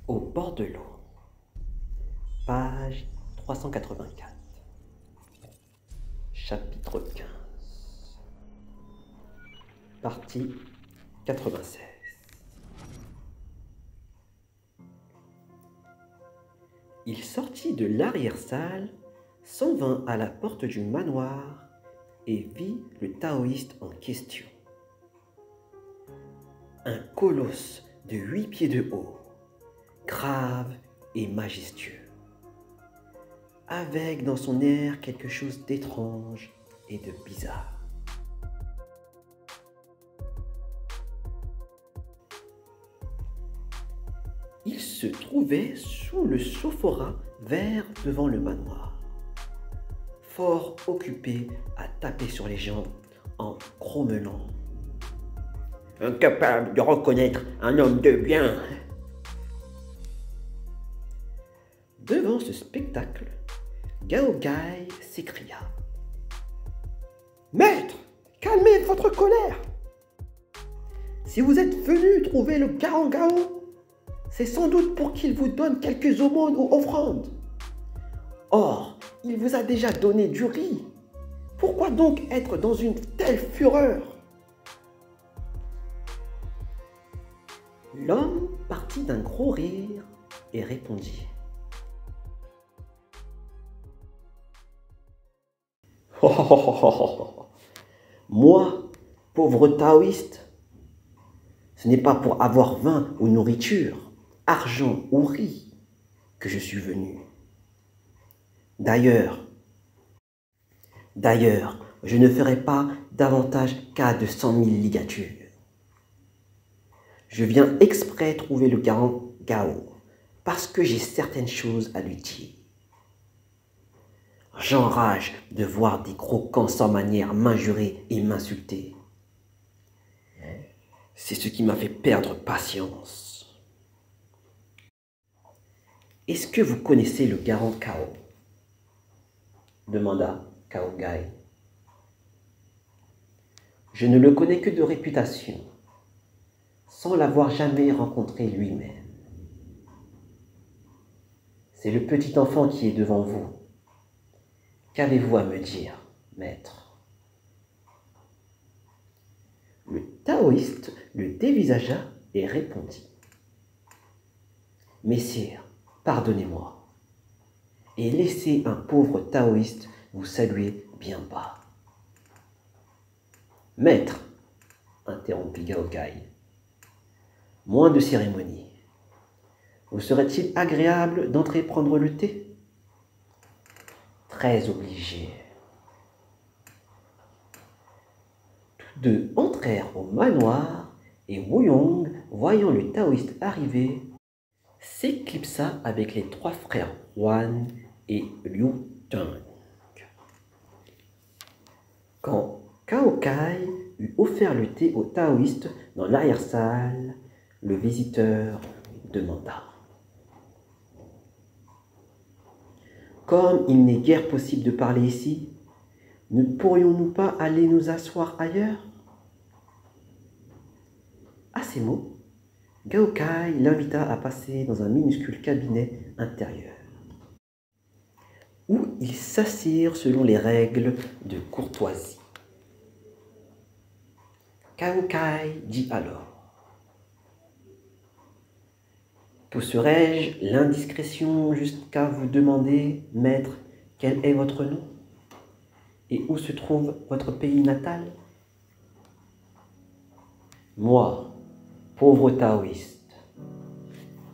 Au bord de l'eau. Page 384. Chapitre 15. Partie 96. Il sortit de l'arrière-salle, s'en vint à la porte du manoir et vit le taoïste en question. Un colosse de 8 pieds de haut, grave et majestueux, avec dans son air quelque chose d'étrange et de bizarre. Il se trouvait sous le sophorat vert devant le manoir, fort occupé à taper sur les jambes en grommelant. Incapable de reconnaître un homme de bien. Devant ce spectacle, Gao Gai s'écria. Maître, calmez votre colère. Si vous êtes venu trouver le Garant Gao, c'est sans doute pour qu'il vous donne quelques aumônes ou offrandes. Or, il vous a déjà donné du riz. Pourquoi donc être dans une telle fureur? L'homme partit d'un gros rire et répondit. Moi, pauvre taoïste, ce n'est pas pour avoir vin ou nourriture, argent ou riz que je suis venu. D'ailleurs, je ne ferai pas davantage qu'à de 100 000 ligatures. Je viens exprès trouver le Garant Gao parce que j'ai certaines choses à lui dire. J'enrage de voir des croquants sans manière m'injurer et m'insulter. C'est ce qui m'a fait perdre patience. Est-ce que vous connaissez le Garant Gao? Demanda Gao Gai. Je ne le connais que de réputation, sans l'avoir jamais rencontré lui-même. C'est le petit enfant qui est devant vous. Qu'avez-vous à me dire, maître? Le taoïste le dévisagea et répondit. Messire, pardonnez-moi, et laissez un pauvre taoïste vous saluer bien bas. Maître, interrompit Gao Gai, moins de cérémonie. Vous serait-il agréable d'entrer prendre le thé? Très obligé. Tous deux entrèrent au manoir et Wu Yong, voyant le taoïste arriver, s'éclipsa avec les trois frères Wan et Liu Teng. Quand Gao Gai eut offert le thé au taoïste dans l'arrière-salle, le visiteur demanda. Comme il n'est guère possible de parler ici, ne pourrions-nous pas aller nous asseoir ailleurs? À ces mots, Gao Gai l'invita à passer dans un minuscule cabinet intérieur, où ils s'assirent selon les règles de courtoisie. Gao Gai dit alors. Pousserais-je l'indiscrétion jusqu'à vous demander, maître, quel est votre nom et où se trouve votre pays natal? Moi, pauvre taoïste,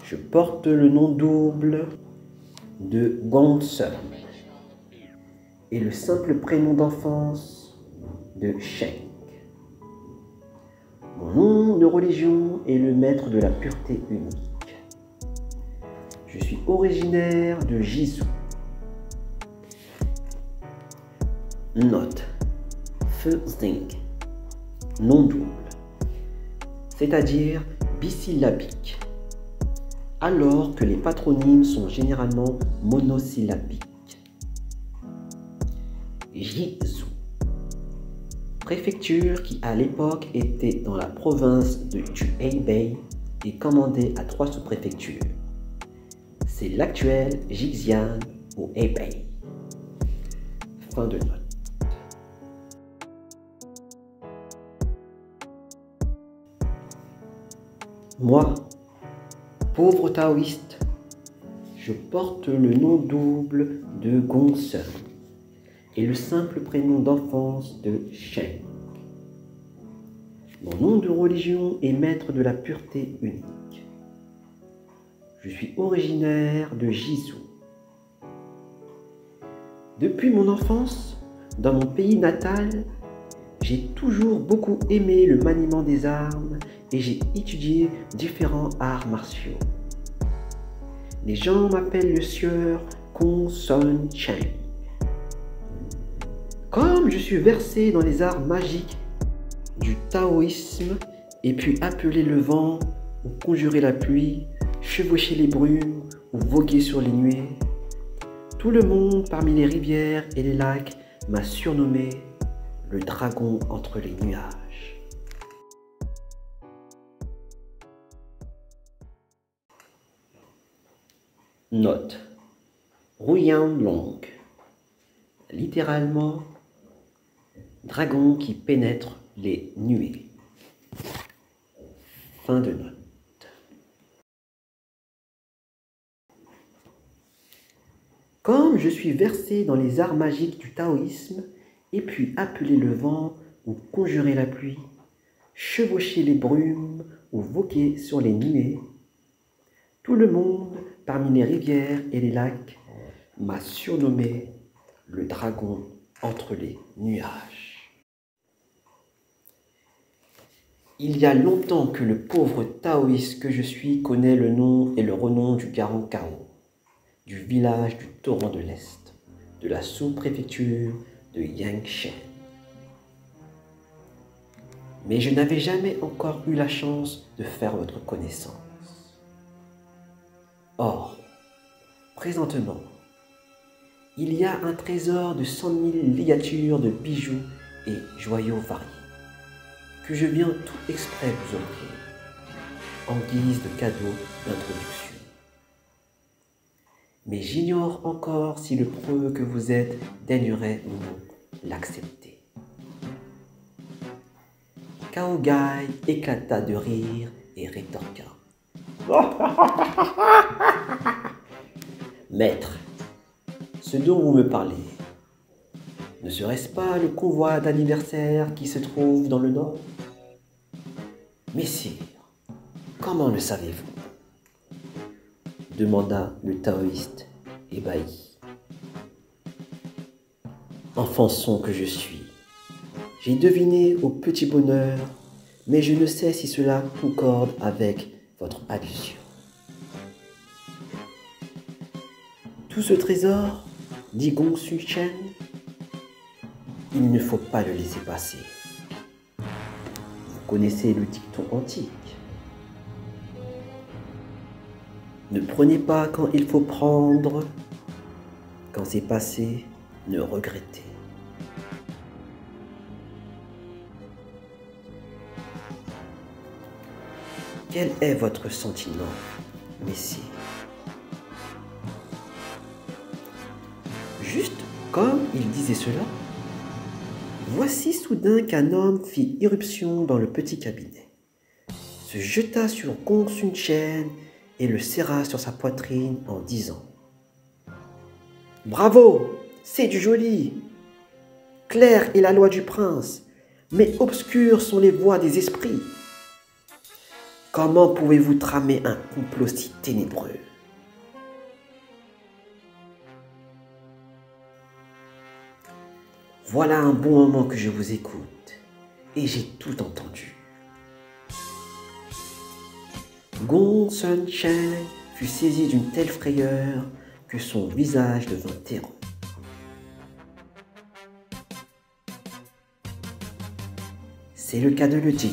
je porte le nom double de Gongsun et le simple prénom d'enfance de Sheng. Mon nom de religion est le maître de la pureté unique. Je suis originaire de Jizou. Note. Fuzing. Nom double. C'est-à-dire bisyllabique. Alors que les patronymes sont généralement monosyllabiques. Jizou. Préfecture qui à l'époque était dans la province du Hebei et commandée à 3 sous-préfectures. c'est l'actuel Jixian ou eBay. Fin de note. Moi, pauvre taoïste, je porte le nom double de Gongsun et le simple prénom d'enfance de Shen. Mon nom de religion est maître de la pureté unique. Je suis originaire de Jizou. Depuis mon enfance, dans mon pays natal, j'ai toujours beaucoup aimé le maniement des armes et j'ai étudié différents arts martiaux. Les gens m'appellent le sieur Gongsun Chen. Comme je suis versé dans les arts magiques du taoïsme et puis appeler le vent ou conjurer la pluie, chevaucher les brumes ou voguer sur les nuées, tout le monde parmi les rivières et les lacs m'a surnommé le dragon entre les nuages. Note. Ruyan Long. Littéralement, dragon qui pénètre les nuées. Fin de note. Comme je suis versé dans les arts magiques du taoïsme, et puis appeler le vent ou conjurer la pluie, chevaucher les brumes ou voguer sur les nuées, tout le monde, parmi les rivières et les lacs, m'a surnommé le dragon entre les nuages. Il y a longtemps que le pauvre taoïste que je suis connaît le nom et le renom du Garankao, du village du torrent de l'Est, de la sous-préfecture de Yangshen. Mais je n'avais jamais encore eu la chance de faire votre connaissance. Or, présentement, il y a un trésor de 100 000 ligatures de bijoux et joyaux variés que je viens tout exprès vous offrir en guise de cadeau d'introduction. Mais j'ignore encore si le preux que vous êtes daignerait ou non l'accepter. Cao Gai éclata de rire et rétorqua. Maître, ce dont vous me parlez, ne serait-ce pas le convoi d'anniversaire qui se trouve dans le nord? Messire, comment le savez-vous? Demanda le taoïste ébahi. Enfant son que je suis, j'ai deviné au petit bonheur, mais je ne sais si cela concorde avec votre allusion. Tout ce trésor, dit Gongsun Chen, il ne faut pas le laisser passer. Vous connaissez le dicton antique. Ne prenez pas quand il faut prendre, quand c'est passé, ne regrettez. Quel est votre sentiment, messieurs? Juste comme il disait cela, voici soudain qu'un homme fit irruption dans le petit cabinet, se jeta sur Gongsun Chen et le serra sur sa poitrine en disant « Bravo, c'est du joli! Claire est la loi du prince, mais obscures sont les voies des esprits. Comment pouvez-vous tramer un complot si ténébreux? Voilà un bon moment que je vous écoute, et j'ai tout entendu. » Gongsun Chen fut saisi d'une telle frayeur que son visage devint terreux. C'est le cas de le dire.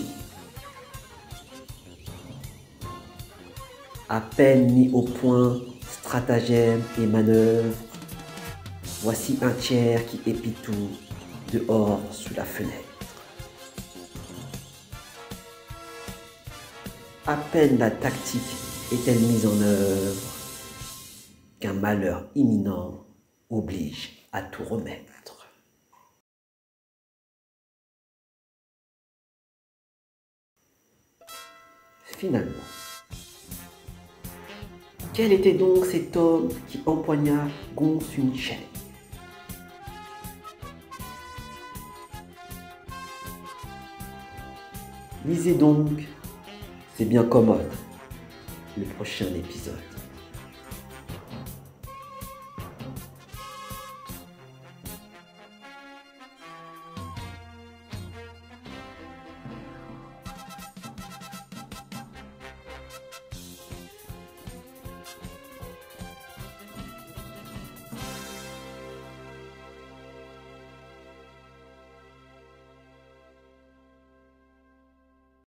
À peine mis au point stratagème et manœuvre, voici un tiers qui épie tout dehors sous la fenêtre. À peine la tactique est-elle mise en œuvre qu'un malheur imminent oblige à tout remettre. Finalement, quel était donc cet homme qui empoigna Gong-Sun-Chen? Lisez donc, c'est bien commode, le prochain épisode.